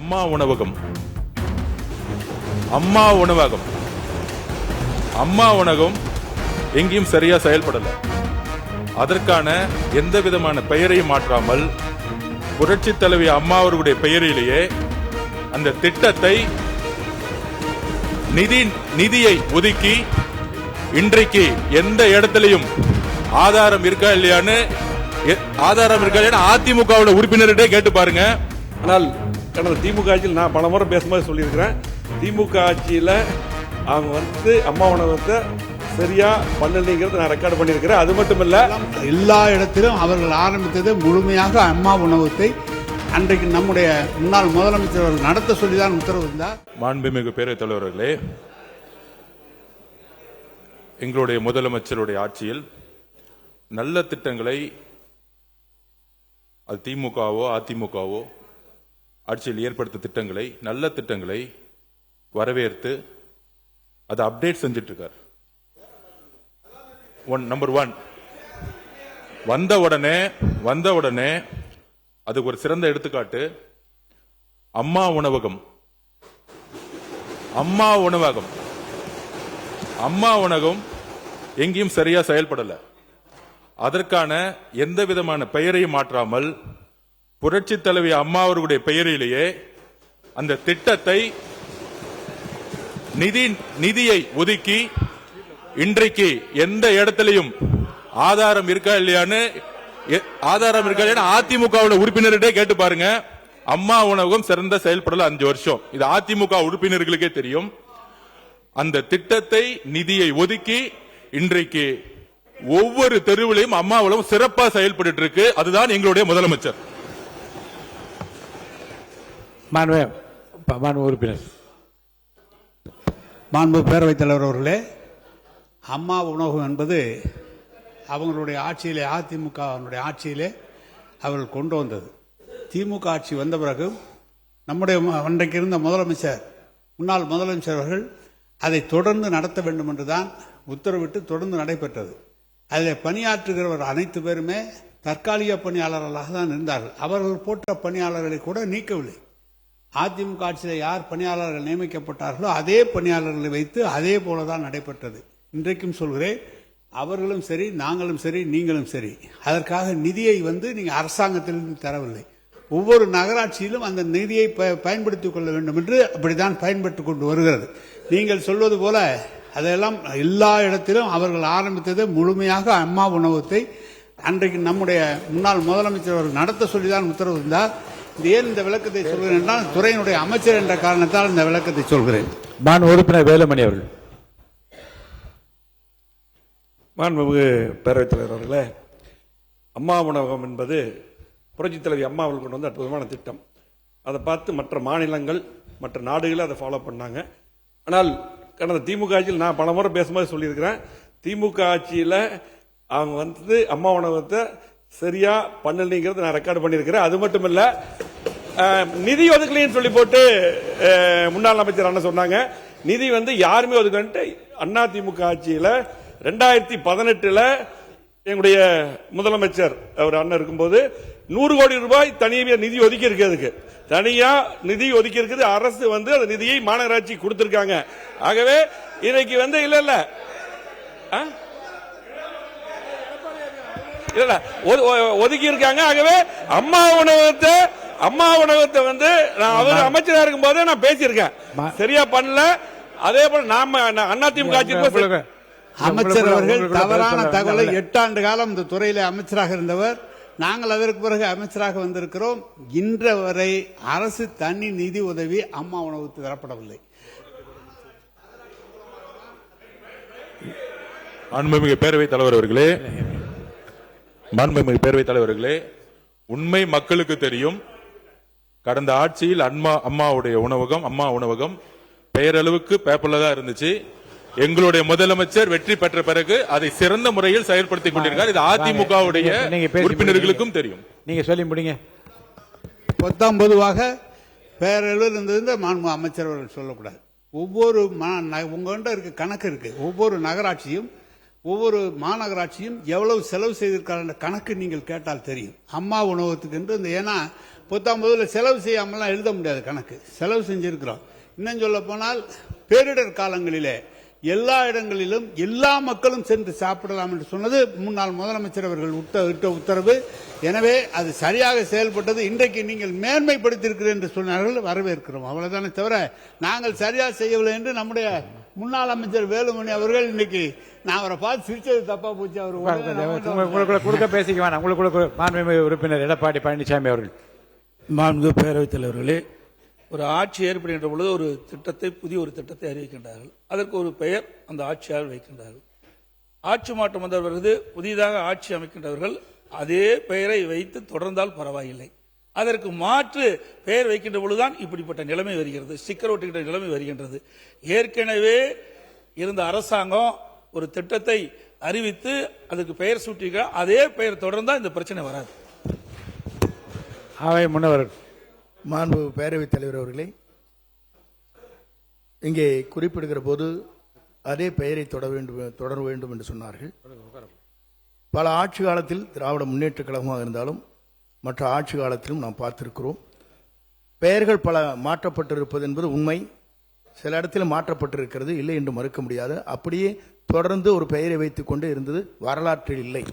அம்மா உணவகம் அம்மா உணவகம் அம்மா உணவகம் எங்கேயும் சரியா செயல்படல. அதற்கான எந்த விதமான பெயரையும் மாற்றாமல் புரட்சி தலைவி அம்மா அவர்களுடைய பெயரிலேயே அந்த திட்டத்தை நிதியை ஒதுக்கி இன்றைக்கு எந்த இடத்திலையும் ஆதாரம் இருக்கா இல்லையான்னு அதிமுக உறுப்பினர்கிட்ட கேட்டு பாருங்க. ஆனால் கடந்த திமுக ஆட்சியில் நான் பல முறை பேசும்போது சொல்லியிருக்கிறேன், திமுக ஆட்சியில் அவங்க அம்மா உணவகத்தை சரியா பண்ணலைங்கிறது நான் ரெக்கார்டு பண்ணியிருக்கிறேன். அது மட்டும் இல்ல, எல்லா இடத்திலும் அவர்கள் ஆரம்பித்தது முழுமையாக அம்மா உணவகத்தை அன்றைக்கு நம்முடைய முன்னாள் முதலமைச்சர் அவர்கள் நடத்த சொல்லிதான் உத்தரவு இருந்தார். மாண்புமிகு பேரவைத் தலைவர்களே, எங்களுடைய முதலமைச்சருடைய ஆட்சியில் நல்ல திட்டங்களை, அது திமுகவோ அதிமுகவோ ஆட்சியில் ஏற்படுத்த திட்டங்களை, நல்ல திட்டங்களை வரவேற்று அதை அப்டேட் செஞ்சிட்டு இருக்கார். நம்பர் 1 வந்த உடனே அதுக்கு ஒரு சிறந்த எடுத்துக்காட்டு அம்மா உணவகம். அம்மா உணவகம் அம்மா உணவகம் எங்கேயும் சரியா செயல்படல. அதற்கான எந்த விதமான பெயரையும் மாற்றாமல் புரட்சி தலைவி அம்மா அவர்களுடைய பெயரிலேயே அந்த திட்டத்தை நிதியை ஒதுக்கி இன்றைக்கு எந்த இடத்திலையும் ஆதாரம் இருக்கா இல்லையான்னு அதிமுக உறுப்பினர்கிட்ட கேட்டு பாருங்க. அம்மா உணவகம் சிறந்த செயல்படல 5 வருஷம். இது அதிமுக உறுப்பினர்களுக்கே தெரியும். அந்த திட்டத்தை நிதியை ஒதுக்கி இன்றைக்கு ஒவ்வொரு தெருவிலையும் அம்மா உணவகம் சிறப்பா செயல்பட்டு இருக்கு. அதுதான் எங்களுடைய முதலமைச்சர். உறுப்பினர் மாண்பு பேரவைத் தலைவர் அவர்களே, அம்மா உணவகம் என்பது அவங்களுடைய ஆட்சியிலே, அதிமுக ஆட்சியிலே அவர்கள் கொண்டு வந்தது. திமுக ஆட்சி வந்த பிறகு நம்முடைய அன்றைக்கு இருந்த முன்னாள் முதலமைச்சர் அவர்கள் அதை தொடர்ந்து நடத்த வேண்டும் என்றுதான் உத்தரவிட்டு தொடர்ந்து நடைபெற்றது. அதில் பணியாற்றுகிறவர் அனைத்து பேருமே தற்காலிக பணியாளர்களாக தான் இருந்தார்கள். அவர்கள் போட்ட பணியாளர்களை கூட நீக்கவில்லை. அதிமுக ஆட்சியில் யார் பணியாளர்கள் நியமிக்கப்பட்டார்களோ அதே பணியாளர்களை வைத்து அதே போலதான் நடைபெற்றது. இன்றைக்கும் சொல்கிறேன், அவர்களும் சரி, நாங்களும் சரி, நீங்களும் சரி, அதற்காக நிதியை நீங்க அரசாங்கத்திலிருந்து தரவில்லை. ஒவ்வொரு நகராட்சியிலும் அந்த நிதியை பயன்படுத்திக் கொள்ள வேண்டும் என்று அப்படித்தான் பயன்படுத்திக் கொண்டு வருகிறது. நீங்கள் சொல்வது போல அதெல்லாம் எல்லா இடத்திலும் அவர்கள் ஆரம்பித்தது முழுமையாக அம்மா உணவகத்தை அன்றைக்கு நம்முடைய முன்னாள் முதலமைச்சர் அவர்கள் நடத்த சொல்லிதான் உத்தரவு இருந்தார். ஏன் இந்த விளக்கத்தை சொல்கிறேன் என்றால், துறையினுடைய அமைச்சர் என்ற காரணத்தால் இந்த விளக்கத்தை சொல்கிறேன். உறுப்பினர் வேலுமணி அவர்கள். மாண்புமிகு பேரவைத் தலைவர் அவர்களே, அம்மா உணவகம் என்பது புரட்சித் தலைவி அம்மா அவர்கள் கொண்டு வந்த அற்புதமான திட்டம். அதை பார்த்து மற்ற மாநிலங்கள், மற்ற நாடுகள் அதை ஃபாலோ பண்ணாங்க. ஆனால் கடந்த திமுக ஆட்சியில் நான் பல முறை பேசும்போது சொல்லியிருக்கிறேன், திமுக ஆட்சியில் அவங்க அம்மா உணவகத்தை சரியா பண்ணலைங்கிறது நான் ரெக்கார்டு பண்ணியிருக்கிறேன். அது மட்டும் இல்ல, நிதி ஒதுக்கலைன்னு சொல்லி போட்டு முன்னாள் அமைச்சர் அண்ணன் சொன்னாங்க. நிதி யாருமே ஒதுக்கன்ட்டு அதிமுக ஆட்சியில் 2018 எங்களுடைய முதலமைச்சர் அவர் அண்ணன் இருக்கும்போது 100 கோடி ரூபாய் தனியாக நிதி ஒதுக்கி இருக்கு. அதுக்கு தனியா நிதி ஒதுக்கி இருக்குது. அரசு அந்த நிதியை மாநகராட்சி கொடுத்திருக்காங்க. ஆகவே இன்னைக்கு இல்ல ஒதுக்கி இருக்காங்க. ஆகவே அம்மா உணவகத்தை அவர் அமைச்சராக இருக்கும் போதே நான் பேசியிருக்கேன், சரியா பண்ணல. அதே போல நாம அதிமுக ஆட்சி அமைச்சர் அவர்கள் தவறான தகவலை 8 ஆண்டு காலம் இந்த துறையில அமைச்சராக இருந்தவர். நாங்கள் அதற்கு பிறகு அமைச்சராக வந்திருக்கிறோம். இன்று வரை அரசு தனி நிதி உதவி அம்மா உணவகத்துக்கு தரப்படவில்லை. மாண்புமிகு பேரவைத் தலைவர்களே, உண்மை மக்களுக்கு தெரியும். கடந்த ஆட்சியில் அம்மா உணவகம் பெயரளவுக்கு பேப்பர்ல தான் இருந்துச்சு. எங்களுடைய முதலமைச்சர் வெற்றி பெற்ற பிறகு அதை சிறந்த முறையில் செயல்படுத்திக் கொண்டிருக்கார். இது அதிமுக உறுப்பினர்களுக்கும் தெரியும். நீங்க சொல்லி முடிங்க. பொதுவாக பேரளவில் இருந்தது மாண்பு அமைச்சர் அவர்கள் சொல்லக்கூடாது. ஒவ்வொரு உங்ககிட்ட இருக்க கணக்கு இருக்கு. ஒவ்வொரு நகராட்சியும் ஒவ்வொரு மாநகராட்சியும் எவ்வளவு செலவு செய்திருக்காங்க கணக்கு நீங்கள் கேட்டால் தெரியும். அம்மா உணவகத்துக்கு என்று ஏன்னா 19 செலவு செய்யாமலாம் எழுத முடியாது கணக்கு. செலவு செஞ்சிருக்கிறோம். இன்னும் சொல்ல போனால் பேரிடர் காலங்களிலே எல்லா இடங்களிலும் எல்லா மக்களும் சென்று சாப்பிடலாம் என்று சொன்னது முன்னாள் முதலமைச்சர் அவர்கள் இட்ட உத்தரவு. எனவே அது சரியாக செயல்பட்டது. இன்றைக்கு நீங்கள் மேன்மைப்படுத்தியிருக்கிறீர்கள் என்று சொன்னார்கள், வரவேற்கிறோம். அவ்வளவுதானே தவிர நாங்கள் சரியாக செய்யவில்லை என்று நம்முடைய முன்னாள் அமைச்சர் வேலுமணி அவர்கள் இன்னைக்கு நான் அவரை பார்த்து சிரிச்சது தப்பா போச்சு. அவர் உங்களுக்குள்ள கொடுக்க பேசிக்க வேணாம். உங்களுக்குள்ள மாண்புமிகு உறுப்பினர் எடப்பாடி பழனிசாமி அவர்கள். மாண்புமிகு பேரவைத் தலைவர்களே, ஒரு ஆட்சி ஏற்படுகின்ற பொழுது ஒரு திட்டத்தை, புதிய ஒரு திட்டத்தை அறிவிக்கின்றார்கள். அதற்கு ஒரு பெயர் அந்த ஆட்சியாளர் வைக்கின்றார்கள். ஆட்சி மாற்றம் வந்த பிறகு புதிதாக ஆட்சி அமைக்கின்றவர்கள் அதே பெயரை வைத்து தொடர்ந்தால் பரவாயில்லை. அதற்கு மாற்று பெயர் வைக்கின்ற பொழுதுதான் இப்படிப்பட்ட நிலைமை வருகிறது, ஸ்டிக்கர் ஒட்டுகின்ற நிலைமை வருகின்றது. ஏற்கனவே இருந்த அரசாங்கம் ஒரு திட்டத்தை அறிவித்து அதுக்கு பெயர் சூட்டிக்க, அதே பெயர் தொடர்ந்தால் இந்த பிரச்சனை வராது. அவை முன்னவர். மாண்பு பேரவைத் தலைவர் அவர்களே, இங்கே குறிப்பிடுகிற போது அதே பெயரை தொடர வேண்டும் என்று சொன்னார்கள். பல ஆட்சி காலத்தில் திராவிட முன்னேற்ற கழகமாக இருந்தாலும் மற்ற ஆட்சி காலத்திலும் நாம் பார்த்திருக்கிறோம். பெயர்கள் பல மாற்றப்பட்டிருப்பது என்பது உண்மை. சில இடத்தில் மாற்றப்பட்டிருக்கிறது, இல்லை என்று மறுக்க முடியாது. அப்படியே தொடர்ந்து ஒரு பெயரை வைத்துக் கொண்டு இருந்தது வரலாற்றில் இல்லை.